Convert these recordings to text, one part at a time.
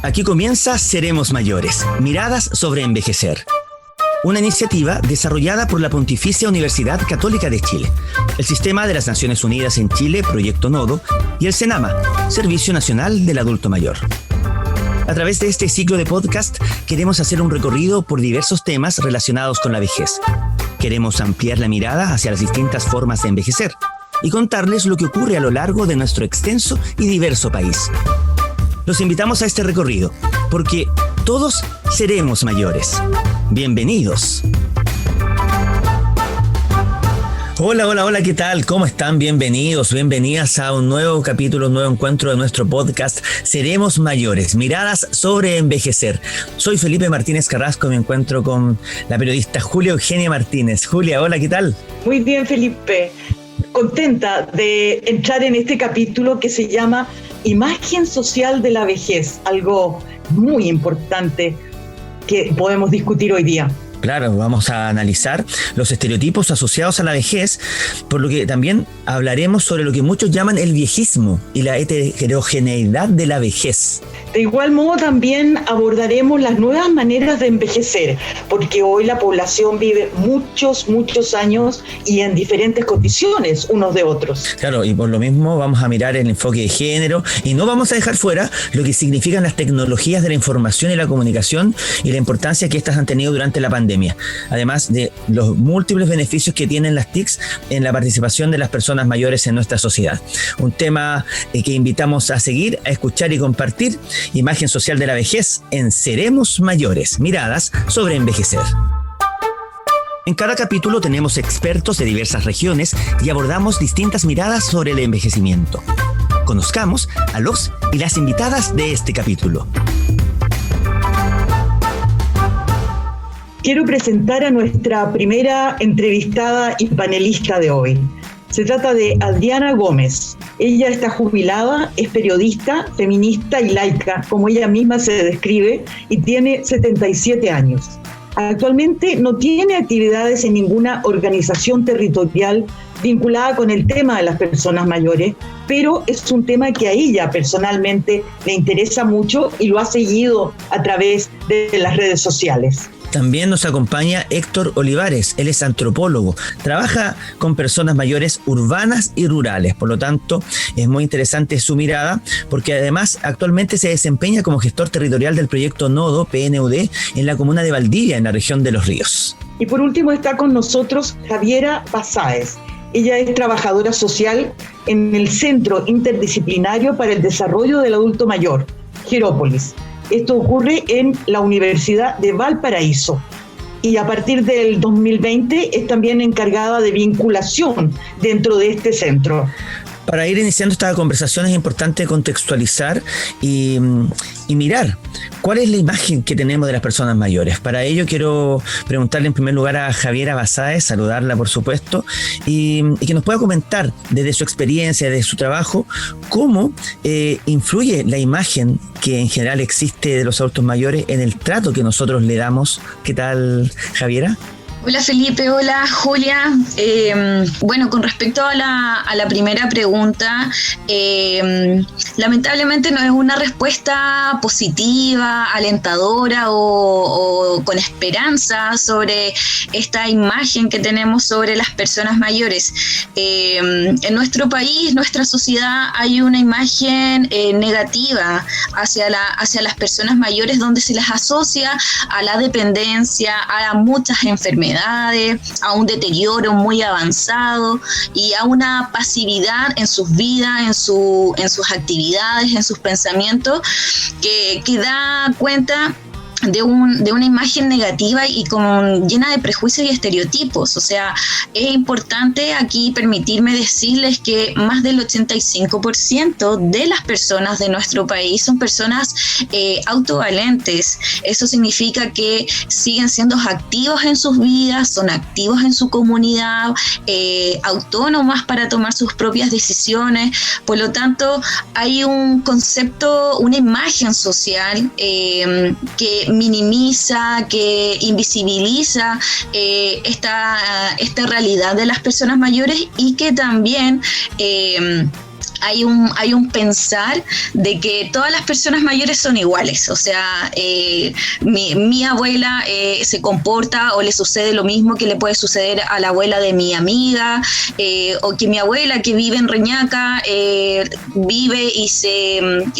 Aquí comienza Seremos Mayores, miradas sobre envejecer. Una iniciativa desarrollada por la Pontificia Universidad Católica de Chile, el Sistema de las Naciones Unidas en Chile, Proyecto Nodo, y el SENAMA, Servicio Nacional del Adulto Mayor. A través de este ciclo de podcast queremos hacer un recorrido por diversos temas relacionados con la vejez. Queremos ampliar la mirada hacia las distintas formas de envejecer y contarles lo que ocurre a lo largo de nuestro extenso y diverso país. Los invitamos a este recorrido, porque todos seremos mayores. Bienvenidos. Hola, ¿qué tal? ¿Cómo están? Bienvenidos, bienvenidas a un nuevo capítulo, un nuevo encuentro de nuestro podcast Seremos Mayores, miradas sobre envejecer. Soy Felipe Martínez Carrasco, me encuentro con la periodista Julia Eugenia Martínez. Julia, hola, ¿qué tal? Muy bien, Felipe. Contenta de entrar en este capítulo que se llama Imagen social de la vejez, algo muy importante que podemos discutir hoy día. Claro, vamos a analizar los estereotipos asociados a la vejez, por lo que también hablaremos sobre lo que muchos llaman el viejismo y la heterogeneidad de la vejez. De igual modo también abordaremos las nuevas maneras de envejecer, porque hoy la población vive muchos años y en diferentes condiciones unos de otros. Claro, y por lo mismo vamos a mirar el enfoque de género y no vamos a dejar fuera lo que significan las tecnologías de la información y la comunicación y la importancia que estas han tenido durante la pandemia, además de los múltiples beneficios que tienen las TICs en la participación de las personas mayores en nuestra sociedad. Un tema que invitamos a seguir, a escuchar y compartir. Imagen social de la vejez en Seremos Mayores, miradas sobre envejecer. En cada capítulo tenemos expertos de diversas regiones y abordamos distintas miradas sobre el envejecimiento. Conozcamos a los y las invitadas de este capítulo. Quiero presentar a nuestra primera entrevistada y panelista de hoy. Se trata de Adriana Gómez. Ella está jubilada, es periodista, feminista y laica, como ella misma se describe, y tiene 77 años. Actualmente no tiene actividades en ninguna organización territorial vinculada con el tema de las personas mayores, pero es un tema que a ella personalmente le interesa mucho y lo ha seguido a través de las redes sociales. También nos acompaña Héctor Olivares, él es antropólogo, trabaja con personas mayores urbanas y rurales, por lo tanto es muy interesante su mirada, porque además actualmente se desempeña como gestor territorial del proyecto Nodo, PNUD, en la comuna de Valdivia, en la región de Los Ríos. Y por último está con nosotros Javiera Basáez. Ella es trabajadora social en el Centro Interdisciplinario para el Desarrollo del Adulto Mayor, Jerópolis. Esto ocurre en la Universidad de Valparaíso y a partir del 2020 es también encargada de vinculación dentro de este centro. Para ir iniciando esta conversación es importante contextualizar y mirar cuál es la imagen que tenemos de las personas mayores. Para ello quiero preguntarle en primer lugar a Javiera Basáez, saludarla por supuesto, y que nos pueda comentar desde su experiencia, desde su trabajo, cómo influye la imagen que en general existe de los adultos mayores en el trato que nosotros le damos. ¿Qué tal, Javiera? Hola Felipe, hola Julia. Bueno, con respecto a la primera pregunta, lamentablemente no es una respuesta positiva, alentadora o con esperanza sobre esta imagen que tenemos sobre las personas mayores. En nuestro país, nuestra sociedad, hay una imagen negativa hacia las personas mayores donde se las asocia a la dependencia, a muchas enfermedades, a un deterioro muy avanzado y a una pasividad en sus vidas, en sus actividades, en sus pensamientos, que da cuenta de una imagen negativa y como llena de prejuicios y estereotipos. O sea, es importante aquí permitirme decirles que más del 85% de las personas de nuestro país son personas autovalentes. Eso significa que siguen siendo activos en sus vidas, son activos en su comunidad, autónomas para tomar sus propias decisiones. Por lo tanto, hay un concepto, una imagen social que minimiza, que invisibiliza esta realidad de las personas mayores y que también hay un pensar de que todas las personas mayores son iguales, o sea, mi abuela se comporta o le sucede lo mismo que le puede suceder a la abuela de mi amiga, o que mi abuela que vive en Reñaca vive y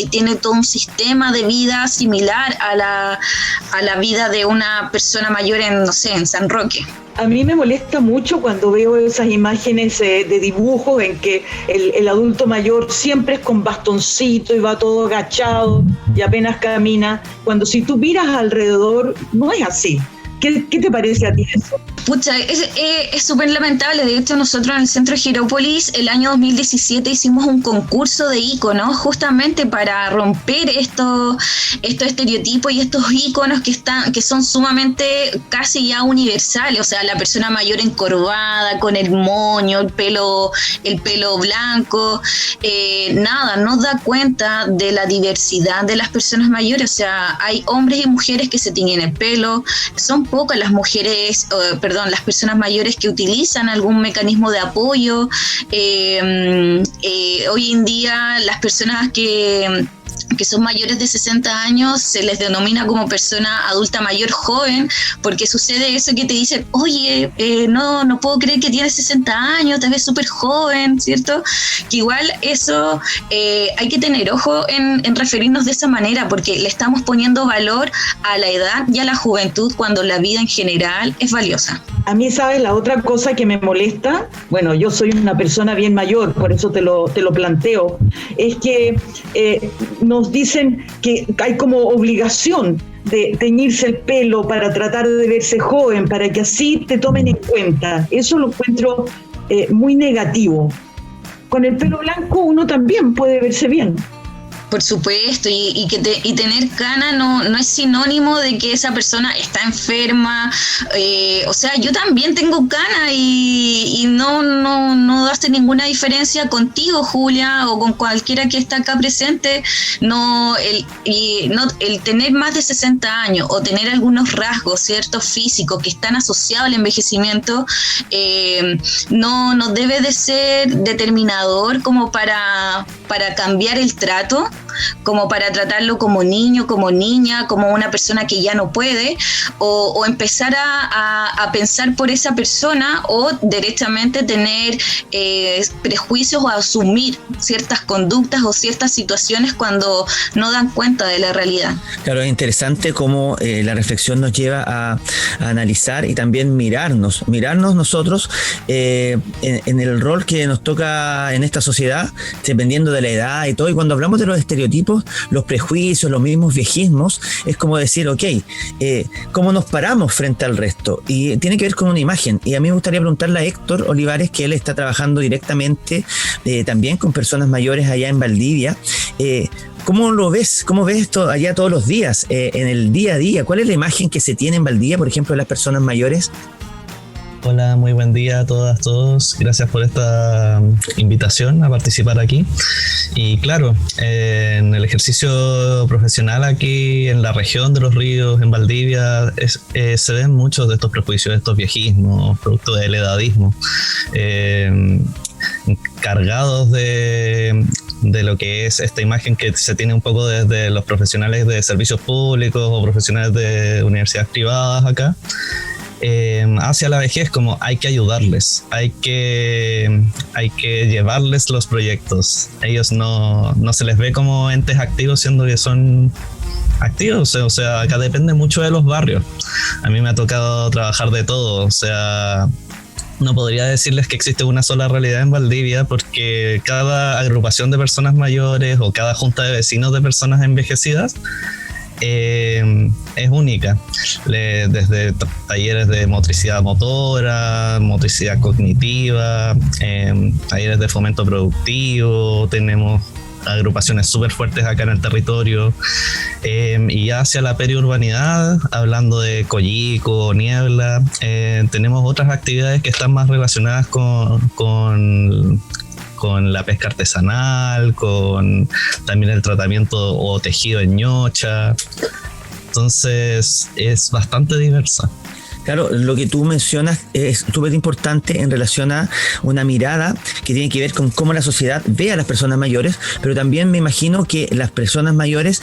tiene todo un sistema de vida similar a la vida de una persona mayor en, no sé, en San Roque. A mí me molesta mucho cuando veo esas imágenes de dibujos en que el adulto mayor siempre es con bastoncito y va todo agachado y apenas camina, cuando si tú miras alrededor no es así. ¿Qué te parece a ti eso? Pucha, es súper lamentable. De hecho, nosotros en el Centro Girópolis el año 2017 hicimos un concurso de íconos justamente para romper estos estereotipos y estos íconos que son sumamente casi ya universales. O sea, la persona mayor encorvada, con el moño, el pelo blanco, no da cuenta de la diversidad de las personas mayores. O sea, hay hombres y mujeres que se tiñen el pelo, son pocas las las personas mayores que utilizan algún mecanismo de apoyo. Hoy en día las personas que son mayores de 60 años se les denomina como persona adulta mayor joven, porque sucede eso que te dicen, oye, no puedo creer que tienes 60 años, te ves súper joven, ¿cierto? Que igual eso hay que tener ojo en referirnos de esa manera, porque le estamos poniendo valor a la edad y a la juventud cuando la vida en general es valiosa. A mí, ¿sabes? La otra cosa que me molesta, bueno, yo soy una persona bien mayor, por eso te lo planteo, es que nos dicen que hay como obligación de teñirse el pelo para tratar de verse joven, para que así te tomen en cuenta. Eso lo encuentro muy negativo. Con el pelo blanco uno también puede verse bien. Por supuesto, y tener cana no es sinónimo de que esa persona está enferma. O sea, yo también tengo cana y no hace ninguna diferencia contigo, Julia, o con cualquiera que está acá presente. El tener más de 60 años o tener algunos rasgos, ciertos físicos que están asociados al envejecimiento, no debe de ser determinador como para cambiar el trato, como para tratarlo como niño, como niña, como una persona que ya no puede, o empezar a pensar por esa persona, o derechamente tener prejuicios o asumir ciertas conductas o ciertas situaciones cuando no dan cuenta de la realidad. Claro, es interesante cómo la reflexión nos lleva a analizar y también mirarnos nosotros en el rol que nos toca en esta sociedad, dependiendo de la edad y todo. Y cuando hablamos de los estereotipos, los prejuicios, los mismos viejismos, es como decir, ¿cómo nos paramos frente al resto? Y tiene que ver con una imagen. Y a mí me gustaría preguntarle a Héctor Olivares, que él está trabajando directamente también con personas mayores allá en Valdivia. ¿Cómo lo ves? ¿Cómo ves esto allá todos los días, en el día a día? ¿Cuál es la imagen que se tiene en Valdivia, por ejemplo, de las personas mayores? Hola, muy buen día a todas, todos. Gracias por esta invitación a participar aquí. Y claro, en el ejercicio profesional aquí en la región de Los Ríos, en Valdivia, se ven muchos de estos prejuicios, de estos viejismos, producto del edadismo, cargados de lo que es esta imagen que se tiene un poco desde los profesionales de servicios públicos o profesionales de universidades privadas acá. Hacia la vejez, como hay que ayudarles, hay que llevarles los proyectos. Ellos no se les ve como entes activos, siendo que son activos. O sea, acá depende mucho de los barrios. A mí me ha tocado trabajar de todo. O sea, no podría decirles que existe una sola realidad en Valdivia, porque cada agrupación de personas mayores o cada junta de vecinos de personas envejecidas es única, desde talleres de motricidad motora, motricidad cognitiva, talleres de fomento productivo, tenemos agrupaciones súper fuertes acá en el territorio, y hacia la periurbanidad, hablando de Coyico, Niebla, tenemos otras actividades que están más relacionadas con la pesca artesanal, con también el tratamiento o tejido en ñocha. Entonces es bastante diversa. Claro, lo que tú mencionas es súper importante en relación a una mirada que tiene que ver con cómo la sociedad ve a las personas mayores, pero también me imagino que las personas mayores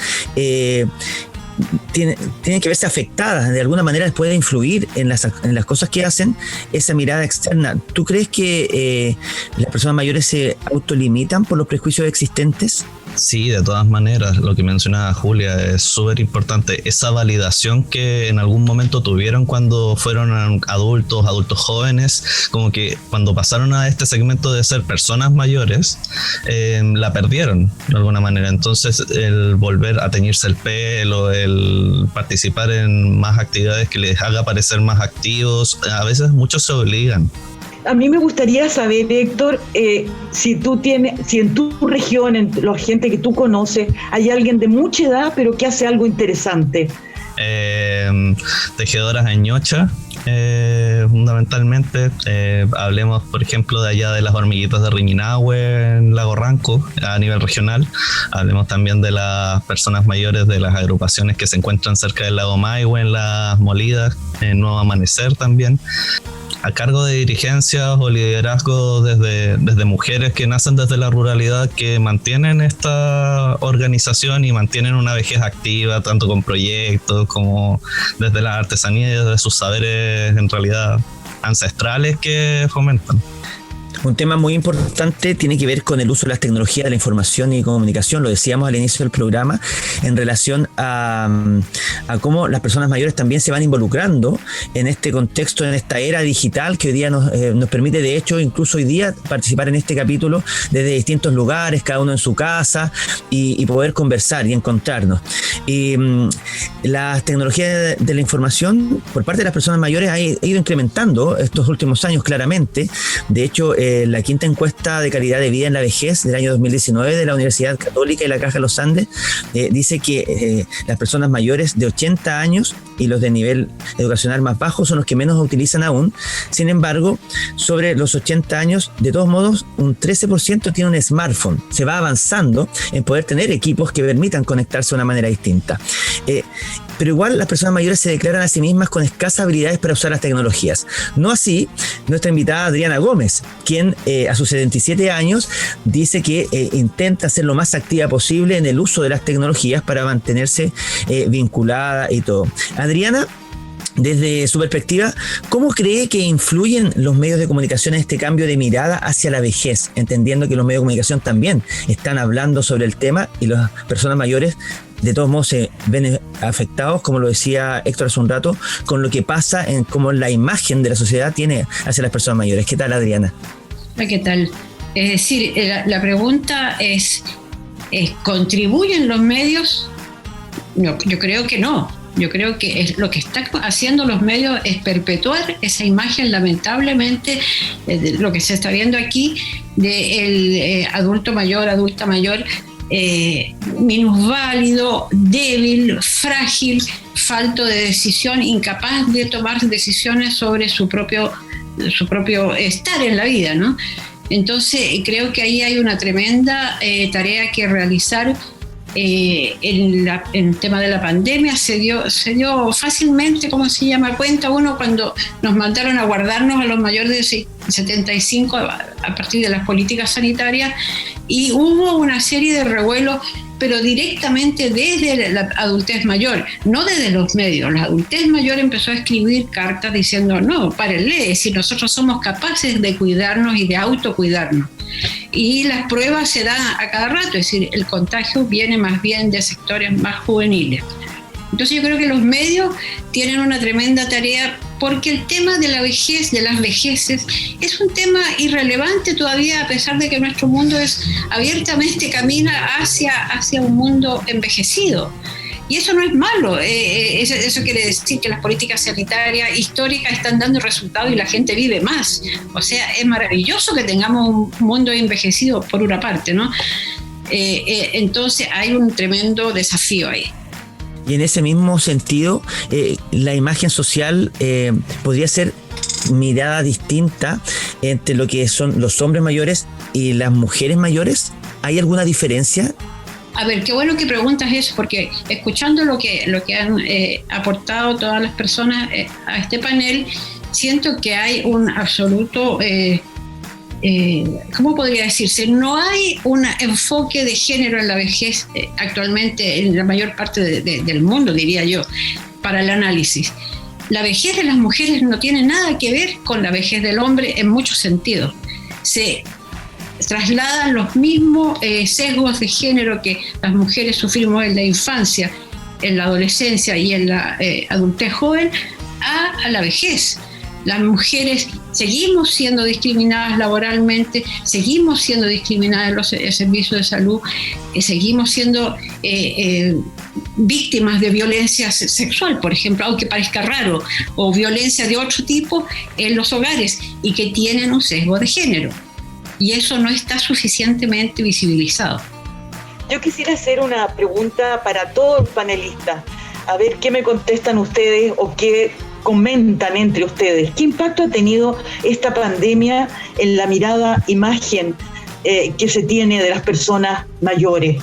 tienen que verse afectadas, de alguna manera les puede influir en las cosas que hacen esa mirada externa. ¿Tú crees que las personas mayores se autolimitan por los prejuicios existentes? Sí, de todas maneras, lo que mencionaba Julia es súper importante. Esa validación que en algún momento tuvieron cuando fueron adultos jóvenes, como que cuando pasaron a este segmento de ser personas mayores, la perdieron de alguna manera. Entonces, el volver a teñirse el pelo, el participar en más actividades que les haga parecer más activos, a veces muchos se obligan. A mí me gustaría saber, Héctor, si en tu región, en la gente que tú conoces, hay alguien de mucha edad, pero que hace algo interesante. Tejedoras en ñocha, fundamentalmente. Hablemos, por ejemplo, de allá de las hormiguitas de Riñinahue, en Lago Ranco, a nivel regional. Hablemos también de las personas mayores de las agrupaciones que se encuentran cerca del Lago Maihue, en Las Molidas, en Nuevo Amanecer también. A cargo de dirigencias o liderazgos desde mujeres que nacen desde la ruralidad, que mantienen esta organización y mantienen una vejez activa, tanto con proyectos como desde la artesanía y desde sus saberes en realidad ancestrales que fomentan. Un tema muy importante tiene que ver con el uso de las tecnologías de la información y comunicación, lo decíamos al inicio del programa, en relación a cómo las personas mayores también se van involucrando en este contexto, en esta era digital que hoy día nos permite, de hecho, incluso hoy día participar en este capítulo desde distintos lugares, cada uno en su casa, y poder conversar y encontrarnos. Y las tecnologías de la información por parte de las personas mayores ha ido incrementando estos últimos años claramente. De hecho, la quinta encuesta de calidad de vida en la vejez del año 2019 de la Universidad Católica y la Caja de los Andes dice que las personas mayores de 80 años y los de nivel educacional más bajo son los que menos utilizan aún. Sin embargo, sobre los 80 años, de todos modos, un 13% tiene un smartphone. Se va avanzando en poder tener equipos que permitan conectarse de una manera distinta. Pero igual las personas mayores se declaran a sí mismas con escasas habilidades para usar las tecnologías. No así nuestra invitada Adriana Gómez, quien a sus 77 años dice que intenta ser lo más activa posible en el uso de las tecnologías para mantenerse vinculada y todo. Adriana, desde su perspectiva, ¿cómo cree que influyen los medios de comunicación en este cambio de mirada hacia la vejez? Entendiendo que los medios de comunicación también están hablando sobre el tema y las personas mayores de todos modos se ven afectados, como lo decía Héctor hace un rato, con lo que pasa en cómo la imagen de la sociedad tiene hacia las personas mayores. ¿Qué tal, Adriana? ¿Qué tal? Es decir, la pregunta es, ¿contribuyen los medios? No, yo creo que no. Yo creo que lo que están haciendo los medios es perpetuar esa imagen, lamentablemente, de lo que se está viendo aquí, del adulto mayor, adulta mayor, minusválido, débil, frágil, falto de decisión, incapaz de tomar decisiones sobre su propio estar en la vida, ¿no? Entonces creo que ahí hay una tremenda tarea que realizar. En el tema de la pandemia se dio fácilmente, ¿cómo se llama? Cuenta uno cuando nos mandaron a guardarnos a los mayores de 75 a partir de las políticas sanitarias, y hubo una serie de revuelos, pero directamente desde la adultez mayor, no desde los medios. La adultez mayor empezó a escribir cartas diciendo, no, párenle, si nosotros somos capaces de cuidarnos y de autocuidarnos. Y las pruebas se dan a cada rato, es decir, el contagio viene más bien de sectores más juveniles. Entonces yo creo que los medios tienen una tremenda tarea, porque el tema de la vejez, de las vejeces, es un tema irrelevante todavía, a pesar de que nuestro mundo abiertamente camina hacia un mundo envejecido. Y eso no es malo, eso quiere decir que las políticas sanitarias históricas están dando resultados y la gente vive más. O sea, es maravilloso que tengamos un mundo envejecido por una parte, ¿no? Entonces hay un tremendo desafío ahí. Y en ese mismo sentido, la imagen social podría ser mirada distinta entre lo que son los hombres mayores y las mujeres mayores. ¿Hay alguna diferencia? A ver, qué bueno que preguntas eso, porque escuchando lo que han aportado todas las personas a este panel, siento que hay un absoluto, ¿cómo podría decirse? No hay un enfoque de género en la vejez actualmente en la mayor parte del mundo, diría yo, para el análisis. La vejez de las mujeres no tiene nada que ver con la vejez del hombre en muchos sentidos. Se trasladan los mismos sesgos de género que las mujeres sufrimos en la infancia, en la adolescencia y en la adultez joven a la vejez. Las mujeres seguimos siendo discriminadas laboralmente, seguimos siendo discriminadas en los servicios de salud, seguimos siendo víctimas de violencia sexual, por ejemplo, aunque parezca raro, o violencia de otro tipo en los hogares y que tienen un sesgo de género. Y eso no está suficientemente visibilizado. Yo quisiera hacer una pregunta para todos los panelistas, a ver qué me contestan ustedes o qué comentan entre ustedes. ¿Qué impacto ha tenido esta pandemia en la mirada, imagen que se tiene de las personas mayores?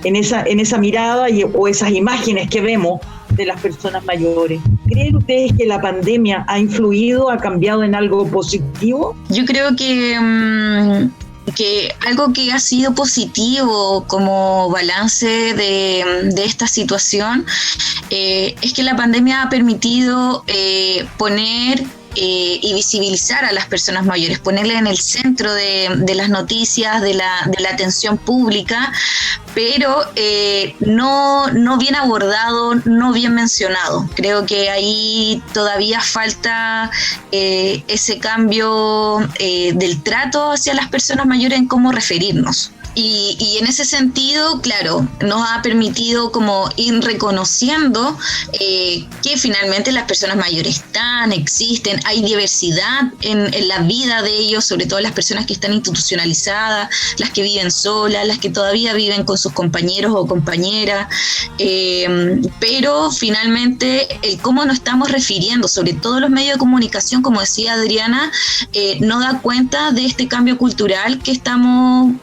En esa mirada o esas imágenes que vemos de las personas mayores. ¿Creen ustedes que la pandemia ha influido, ha cambiado en algo positivo? Yo creo que algo que ha sido positivo como balance de esta situación es que la pandemia ha permitido poner y visibilizar a las personas mayores, ponerle en el centro de las noticias, de la atención pública, pero no bien abordado, no bien mencionado. Creo que ahí todavía falta ese cambio del trato hacia las personas mayores en cómo referirnos. Y en ese sentido, claro, nos ha permitido como ir reconociendo que finalmente las personas mayores existen, hay diversidad en la vida de ellos, sobre todo las personas que están institucionalizadas, las que viven solas, las que todavía viven con sus compañeros o compañeras, pero finalmente el cómo nos estamos refiriendo, sobre todo los medios de comunicación, como decía Adriana, no da cuenta de este cambio cultural que estamos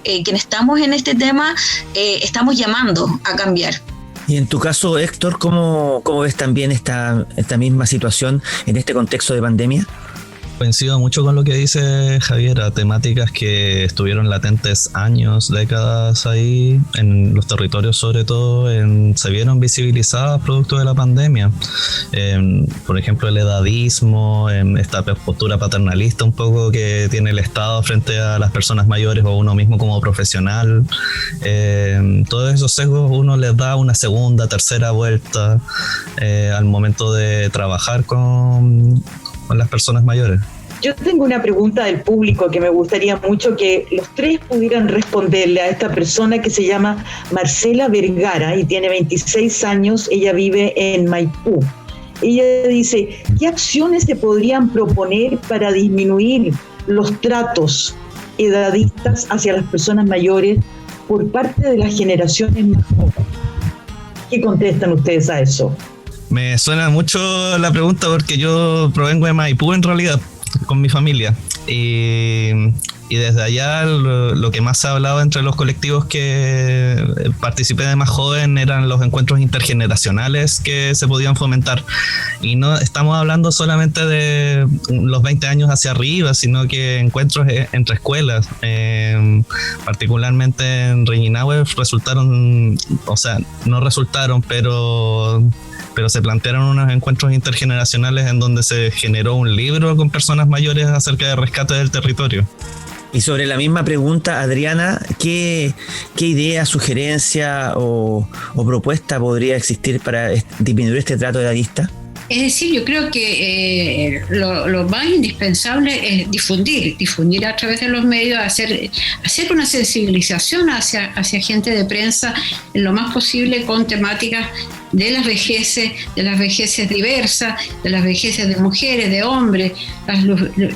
en este tema, estamos llamando a cambiar. Y en tu caso, Héctor, ¿cómo ves también esta misma situación en este contexto de pandemia? Coincido mucho con lo que dice Javier, a temáticas que estuvieron latentes años, décadas ahí, en los territorios sobre todo, se vieron visibilizadas producto de la pandemia. Por ejemplo, el edadismo, esta postura paternalista un poco que tiene el Estado frente a las personas mayores o uno mismo como profesional. Todos esos sesgos uno les da una segunda, tercera vuelta al momento de trabajar con las personas mayores. Yo tengo una pregunta del público que me gustaría mucho que los tres pudieran responderle a esta persona que se llama Marcela Vergara y tiene 26 años, ella vive en Maipú. Ella dice, ¿qué acciones se podrían proponer para disminuir los tratos edadistas hacia las personas mayores por parte de las generaciones más jóvenes? ¿Qué contestan ustedes a eso? Me suena mucho la pregunta porque yo provengo de Maipú en realidad, con mi familia. Y desde allá lo que más se ha hablado entre los colectivos que participé de más joven eran los encuentros intergeneracionales que se podían fomentar. Y no estamos hablando solamente de los 20 años hacia arriba, sino que encuentros entre escuelas. Particularmente en Reñinahue no resultaron, pero se plantearon unos encuentros intergeneracionales en donde se generó un libro con personas mayores acerca del rescate del territorio. Y sobre la misma pregunta, Adriana, ¿qué idea, sugerencia o propuesta podría existir para disminuir este trato edadista? Es decir, yo creo que lo más indispensable es difundir a través de los medios, hacer una sensibilización hacia gente de prensa en lo más posible con temáticas de las vejeces diversas, de las vejeces de mujeres, de hombres, las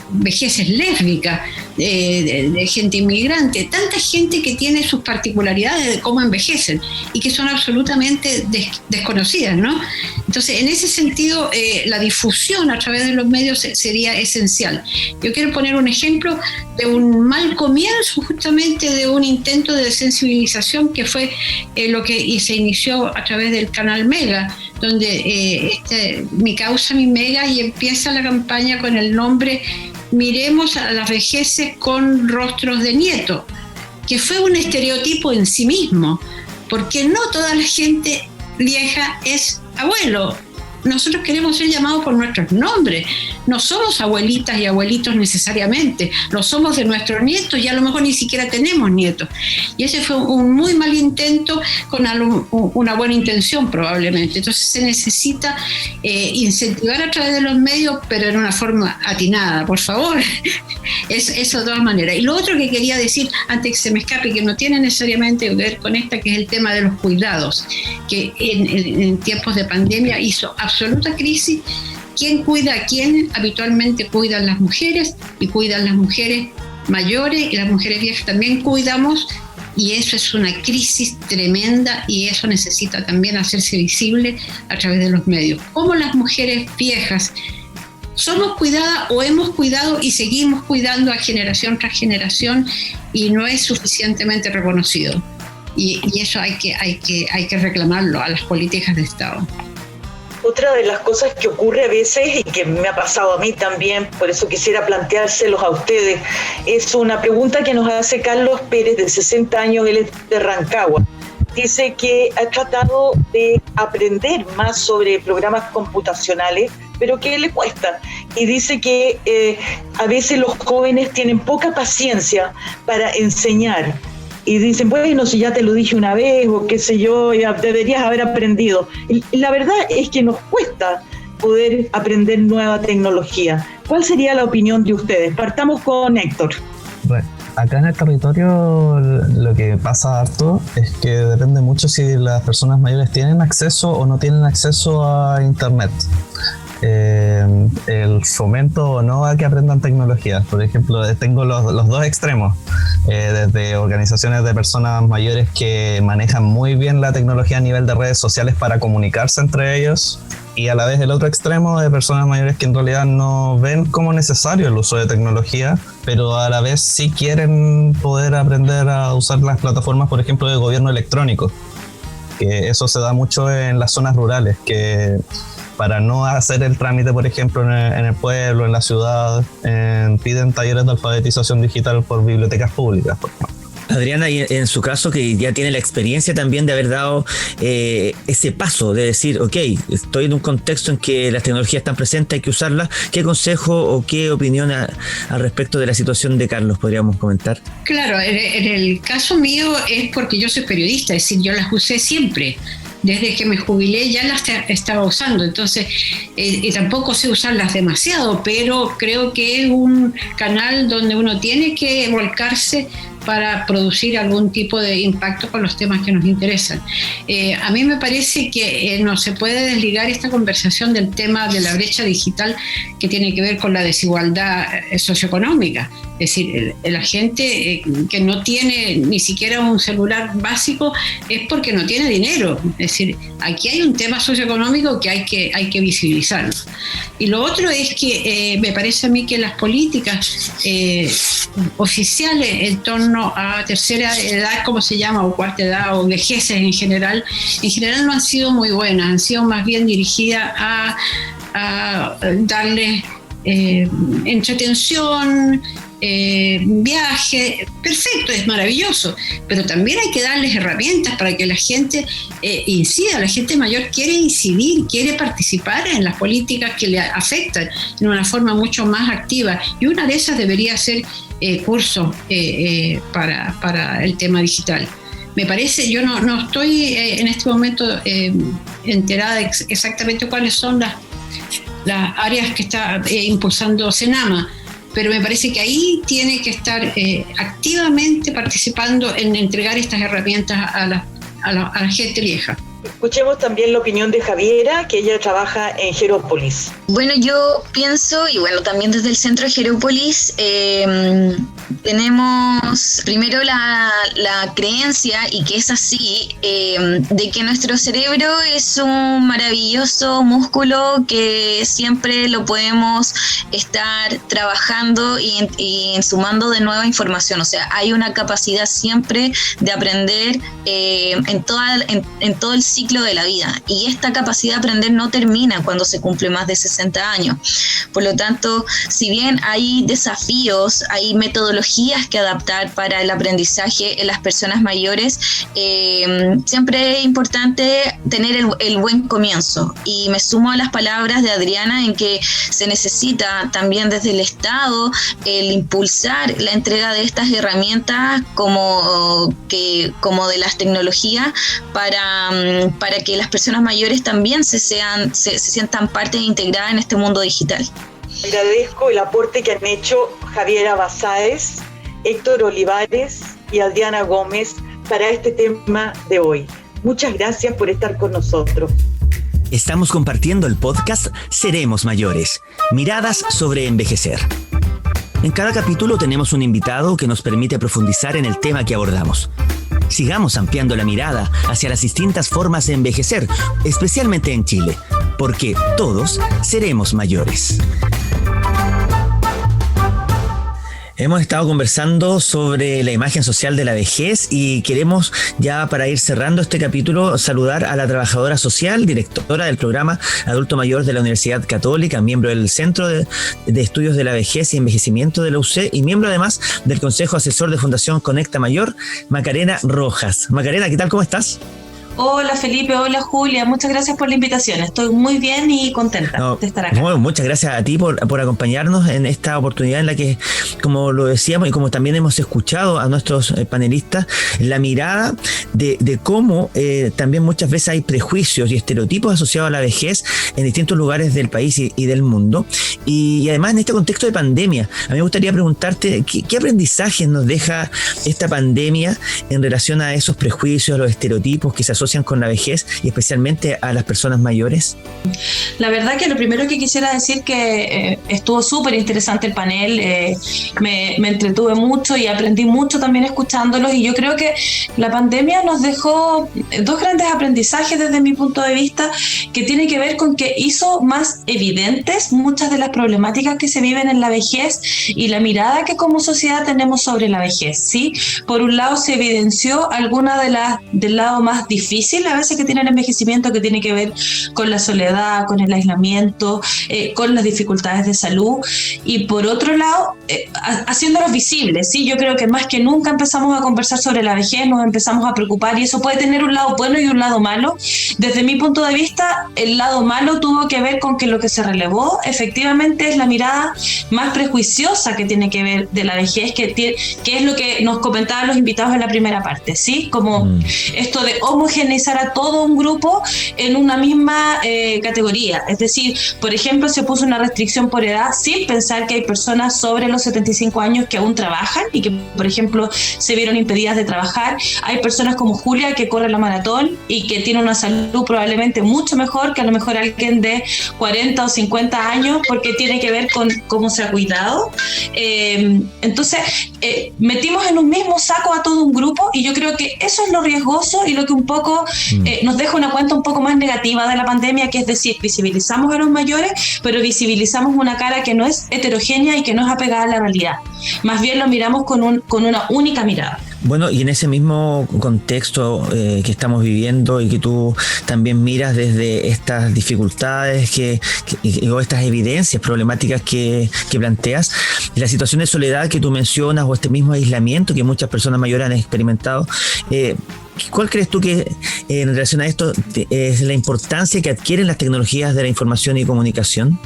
vejeces lésbicas, de gente inmigrante, tanta gente que tiene sus particularidades de cómo envejecen y que son absolutamente desconocidas, ¿no? Entonces, en ese sentido, la difusión a través de los medios sería esencial. Yo quiero poner un ejemplo de un mal comienzo justamente de un intento de sensibilización que fue lo que se inició a través del canal Mega, donde Mi Causa, Mi Mega, y empieza la campaña con el nombre Miremos a las vejeces con rostros de nieto, que fue un estereotipo en sí mismo, porque no toda la gente vieja es abuelo. Nosotros queremos ser llamados por nuestros nombres. No somos abuelitas y abuelitos necesariamente, lo somos de nuestros nietos y a lo mejor ni siquiera tenemos nietos. Y ese fue un muy mal intento con una buena intención probablemente. Entonces se necesita incentivar a través de los medios, pero en una forma atinada, por favor. Eso de todas maneras. Y lo otro que quería decir, antes que se me escape, que no tiene necesariamente que ver con esta, que es el tema de los cuidados, que en tiempos de pandemia hizo absoluta crisis. ¿Quién cuida a quién? Habitualmente cuidan las mujeres, y cuidan las mujeres mayores, y las mujeres viejas también cuidamos, y eso es una crisis tremenda, y eso necesita también hacerse visible a través de los medios. ¿Cómo las mujeres viejas somos cuidadas o hemos cuidado y seguimos cuidando a generación tras generación, y no es suficientemente reconocido? Y eso hay que reclamarlo a las políticas de Estado. Otra de las cosas que ocurre a veces y que me ha pasado a mí también, por eso quisiera planteárselos a ustedes, es una pregunta que nos hace Carlos Pérez, de 60 años, él es de Rancagua. Dice que ha tratado de aprender más sobre programas computacionales, pero que le cuesta. Y dice que a veces los jóvenes tienen poca paciencia para enseñar. Y dicen, bueno, si ya te lo dije una vez, o qué sé yo, ya deberías haber aprendido. Y la verdad es que nos cuesta poder aprender nueva tecnología. ¿Cuál sería la opinión de ustedes? Partamos con Héctor. Bueno, acá en el territorio lo que pasa harto es que depende mucho si las personas mayores tienen acceso o no tienen acceso a Internet. El fomento o no a que aprendan tecnologías. Por ejemplo, tengo los dos extremos, desde organizaciones de personas mayores que manejan muy bien la tecnología a nivel de redes sociales para comunicarse entre ellos, y a la vez el otro extremo de personas mayores que en realidad no ven como necesario el uso de tecnología, pero a la vez sí quieren poder aprender a usar las plataformas, por ejemplo, de gobierno electrónico, que eso se da mucho en las zonas rurales, que para no hacer el trámite, por ejemplo, en el pueblo, en la ciudad, piden talleres de alfabetización digital por bibliotecas públicas, por ejemplo. Adriana, y en su caso, que ya tiene la experiencia también de haber dado ese paso de decir, ok, estoy en un contexto en que las tecnologías están presentes, hay que usarlas, ¿qué consejo o qué opinión al respecto de la situación de Carlos podríamos comentar? Claro, en el caso mío es porque yo soy periodista, es decir, yo las usé siempre. Desde que me jubilé ya las estaba usando, entonces y tampoco sé usarlas demasiado, pero creo que es un canal donde uno tiene que volcarse para producir algún tipo de impacto con los temas que nos interesan. A mí me parece que no se puede desligar esta conversación del tema de la brecha digital, que tiene que ver con la desigualdad socioeconómica. Es decir, la gente que no tiene ni siquiera un celular básico es porque no tiene dinero. Es decir, aquí hay un tema socioeconómico que hay que visibilizarlo. Y lo otro es que me parece a mí que las políticas oficiales en torno a tercera edad, como se llama, o cuarta edad, o vejeces en general no han sido muy buenas, han sido más bien dirigidas a darles entretención, viaje, perfecto, es maravilloso, pero también hay que darles herramientas para que la gente incida. La gente mayor quiere incidir, quiere participar en las políticas que le afectan de una forma mucho más activa, y una de esas debería ser cursos para el tema digital. Me parece, yo no estoy en este momento enterada de exactamente cuáles son las áreas que está impulsando Senama, pero me parece que ahí tiene que estar activamente participando en entregar estas herramientas a la gente vieja. Escuchemos también la opinión de Javiera, que ella trabaja en Gerópolis. Bueno, yo pienso, y bueno, también desde el centro de Gerópolis, tenemos primero la creencia, y que es así, de que nuestro cerebro es un maravilloso músculo que siempre lo podemos estar trabajando y sumando de nueva información. O sea, hay una capacidad siempre de aprender en todo el ciclo de la vida, y esta capacidad de aprender no termina cuando se cumple más de 60 años. Por lo tanto, si bien hay desafíos, hay metodologías que adaptar para el aprendizaje en las personas mayores, siempre es importante tener el buen comienzo, y me sumo a las palabras de Adriana en que se necesita también desde el Estado el impulsar la entrega de estas herramientas como de las tecnologías para que las personas mayores también se sientan parte integrada en este mundo digital. Agradezco el aporte que han hecho Javiera Basáez, Héctor Olivares y Adriana Gómez para este tema de hoy. Muchas gracias por estar con nosotros. Estamos compartiendo el podcast Seremos Mayores, miradas sobre envejecer. En cada capítulo tenemos un invitado que nos permite profundizar en el tema que abordamos. Sigamos ampliando la mirada hacia las distintas formas de envejecer, especialmente en Chile, porque todos seremos mayores. Hemos estado conversando sobre la imagen social de la vejez y queremos, ya para ir cerrando este capítulo, saludar a la trabajadora social, directora del programa Adulto Mayor de la Universidad Católica, miembro del Centro de Estudios de la Vejez y Envejecimiento de la UC y miembro además del Consejo Asesor de Fundación Conecta Mayor, Macarena Rojas. Macarena, ¿qué tal? ¿Cómo estás? Hola Felipe, hola Julia, muchas gracias por la invitación, estoy muy bien y contenta de estar acá. Bueno, muchas gracias a ti por acompañarnos en esta oportunidad en la que, como lo decíamos y como también hemos escuchado a nuestros panelistas, la mirada de cómo también muchas veces hay prejuicios y estereotipos asociados a la vejez en distintos lugares del país y del mundo, y además en este contexto de pandemia. A mí me gustaría preguntarte qué aprendizajes nos deja esta pandemia en relación a esos prejuicios, a los estereotipos que se asocian con la vejez y especialmente a las personas mayores. La verdad que lo primero que quisiera decir que estuvo súper interesante el panel, me entretuve mucho y aprendí mucho también escuchándolos, y yo creo que la pandemia nos dejó dos grandes aprendizajes desde mi punto de vista, que tiene que ver con que hizo más evidentes muchas de las problemáticas que se viven en la vejez y la mirada que como sociedad tenemos sobre la vejez, ¿sí? Por un lado se evidenció alguna del lado más difícil a veces que tiene el envejecimiento, que tiene que ver con la soledad, con el aislamiento, con las dificultades de salud, y por otro lado haciéndolos visibles, ¿sí? Yo creo que más que nunca empezamos a conversar sobre la vejez, nos empezamos a preocupar, y eso puede tener un lado bueno y un lado malo. Desde mi punto de vista, el lado malo tuvo que ver con que lo que se relevó efectivamente es la mirada más prejuiciosa que tiene que ver de la vejez, que es lo que nos comentaban los invitados en la primera parte, ¿sí? Como esto de homogeneizar a todo un grupo en una misma categoría. Es decir, por ejemplo, se puso una restricción por edad sin pensar que hay personas sobre los 75 años que aún trabajan y que, por ejemplo, se vieron impedidas de trabajar. Hay personas como Julia que corre la maratón y que tiene una salud probablemente mucho mejor que a lo mejor alguien de 40 o 50 años, porque tiene que ver con cómo se ha cuidado. Entonces, metimos en un mismo saco a todo un grupo, y yo creo que eso es lo riesgoso y lo que un poco nos deja una cuenta un poco más negativa de la pandemia, que es decir, visibilizamos a los mayores, pero visibilizamos una cara que no es heterogénea y que no es apegada a la realidad. Más bien lo miramos con una única mirada. Bueno, y en ese mismo contexto que estamos viviendo y que tú también miras desde estas dificultades o estas evidencias problemáticas que planteas, la situación de soledad que tú mencionas o este mismo aislamiento que muchas personas mayores han experimentado, ¿cuál crees tú que en relación a esto es la importancia que adquieren las tecnologías de la información y comunicación?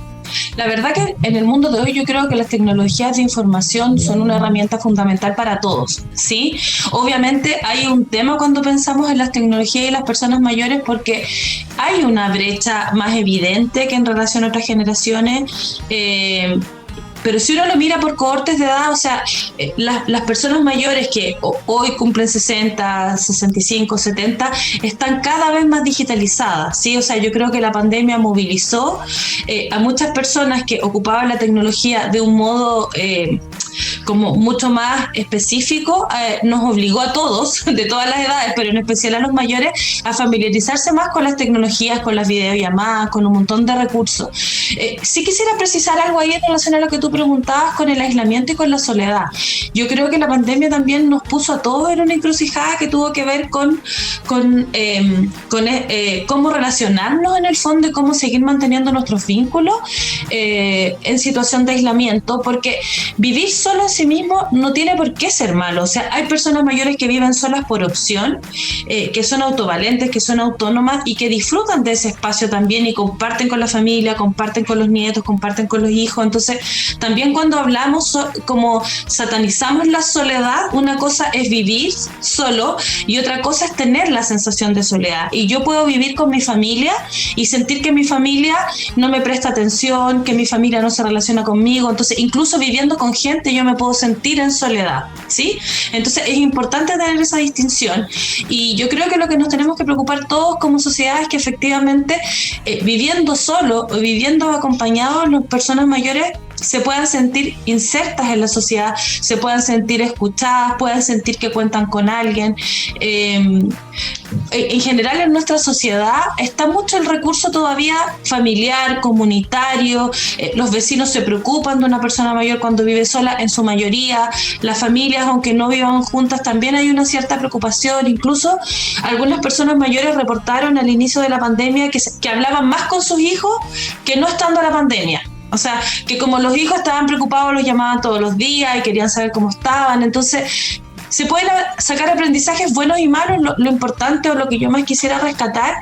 La verdad que en el mundo de hoy yo creo que las tecnologías de información son una herramienta fundamental para todos, ¿sí? Obviamente hay un tema cuando pensamos en las tecnologías y las personas mayores, porque hay una brecha más evidente que en relación a otras generaciones. pero si uno lo mira por cohortes de edad, o sea, las personas mayores que hoy cumplen 60, 65, 70, están cada vez más digitalizadas, ¿sí? O sea, yo creo que la pandemia movilizó a muchas personas que ocupaban la tecnología de un modo como mucho más específico, nos obligó a todos, de todas las edades, pero en especial a los mayores, a familiarizarse más con las tecnologías, con las videollamadas, con un montón de recursos. Sí quisiera precisar algo ahí en relación a lo que tú preguntabas con el aislamiento y con la soledad. Yo creo que la pandemia también nos puso a todos en una encrucijada que tuvo que ver con cómo relacionarnos en el fondo y cómo seguir manteniendo nuestros vínculos en situación de aislamiento, porque vivir solo en sí mismo no tiene por qué ser malo. O sea, hay personas mayores que viven solas por opción, que son autovalentes, que son autónomas y que disfrutan de ese espacio también y comparten con la familia, comparten con los nietos, comparten con los hijos. Entonces, también cuando hablamos como satanizamos la soledad, una cosa es vivir solo y otra cosa es tener la sensación de soledad. Y yo puedo vivir con mi familia y sentir que mi familia no me presta atención, que mi familia no se relaciona conmigo. Entonces, incluso viviendo con gente, yo me puedo sentir en soledad, ¿sí? Entonces, es importante tener esa distinción. Y yo creo que lo que nos tenemos que preocupar todos como sociedad es que efectivamente, viviendo solo o viviendo acompañados, las personas mayores se puedan sentir insertas en la sociedad, se puedan sentir escuchadas, puedan sentir que cuentan con alguien. En general en nuestra sociedad está mucho el recurso todavía familiar, comunitario, los vecinos se preocupan de una persona mayor cuando vive sola, en su mayoría, las familias aunque no vivan juntas también hay una cierta preocupación, incluso algunas personas mayores reportaron al inicio de la pandemia que hablaban más con sus hijos que no estando la pandemia. O sea, que como los hijos estaban preocupados, los llamaban todos los días y querían saber cómo estaban. Entonces, se pueden sacar aprendizajes buenos y malos. Lo importante o lo que yo más quisiera rescatar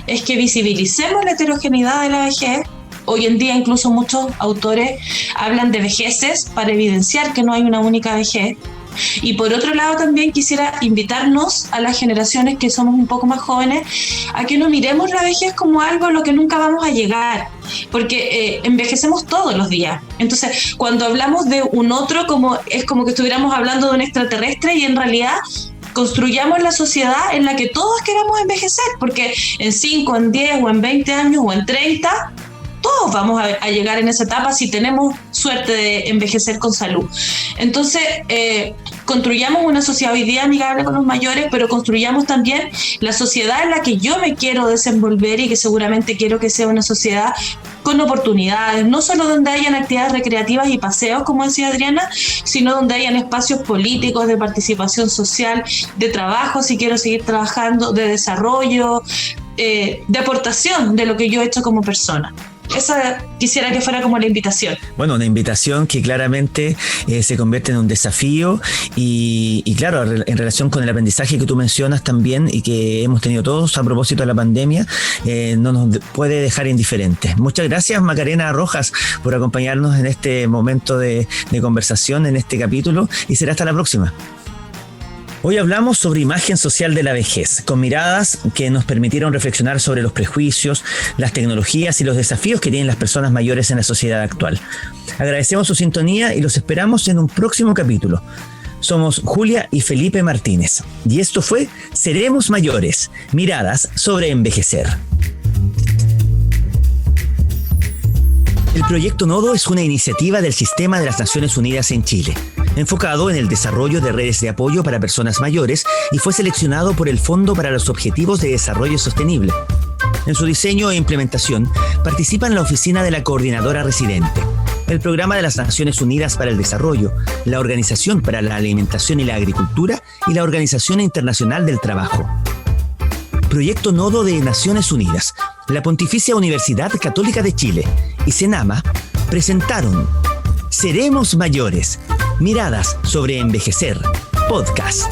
es que visibilicemos la heterogeneidad de la vejez. Hoy en día incluso muchos autores hablan de vejeces para evidenciar que no hay una única vejez. Y por otro lado también quisiera invitarnos a las generaciones que somos un poco más jóvenes a que no miremos la vejez como algo a lo que nunca vamos a llegar, porque envejecemos todos los días. Entonces cuando hablamos de un otro es como que estuviéramos hablando de un extraterrestre y en realidad construyamos la sociedad en la que todos queramos envejecer, porque en 5, en 10 o en 20 años o en 30 todos vamos a llegar en esa etapa si tenemos suerte de envejecer con salud. Entonces, construyamos una sociedad hoy día amigable con los mayores, pero construyamos también la sociedad en la que yo me quiero desenvolver y que seguramente quiero que sea una sociedad con oportunidades, no solo donde hayan actividades recreativas y paseos, como decía Adriana, sino donde hayan espacios políticos, de participación social, de trabajo, si quiero seguir trabajando, de desarrollo, de aportación de lo que yo he hecho como persona. Esa quisiera que fuera como la invitación. Bueno, una invitación que claramente se convierte en un desafío y claro, en relación con el aprendizaje que tú mencionas también y que hemos tenido todos a propósito de la pandemia, no nos puede dejar indiferentes. Muchas gracias, Macarena Rojas, por acompañarnos en este momento de conversación, en este capítulo, y será hasta la próxima. Hoy hablamos sobre imagen social de la vejez, con miradas que nos permitieron reflexionar sobre los prejuicios, las tecnologías y los desafíos que tienen las personas mayores en la sociedad actual. Agradecemos su sintonía y los esperamos en un próximo capítulo. Somos Julia y Felipe Martínez, y esto fue Seremos Mayores, miradas sobre envejecer. El Proyecto Nodo es una iniciativa del Sistema de las Naciones Unidas en Chile, enfocado en el desarrollo de redes de apoyo para personas mayores y fue seleccionado por el Fondo para los Objetivos de Desarrollo Sostenible. En su diseño e implementación participan la Oficina de la Coordinadora Residente, el Programa de las Naciones Unidas para el Desarrollo, la Organización para la Alimentación y la Agricultura y la Organización Internacional del Trabajo. Proyecto Nodo de Naciones Unidas, la Pontificia Universidad Católica de Chile y CENAMA presentaron Seremos Mayores, miradas sobre envejecer, podcast.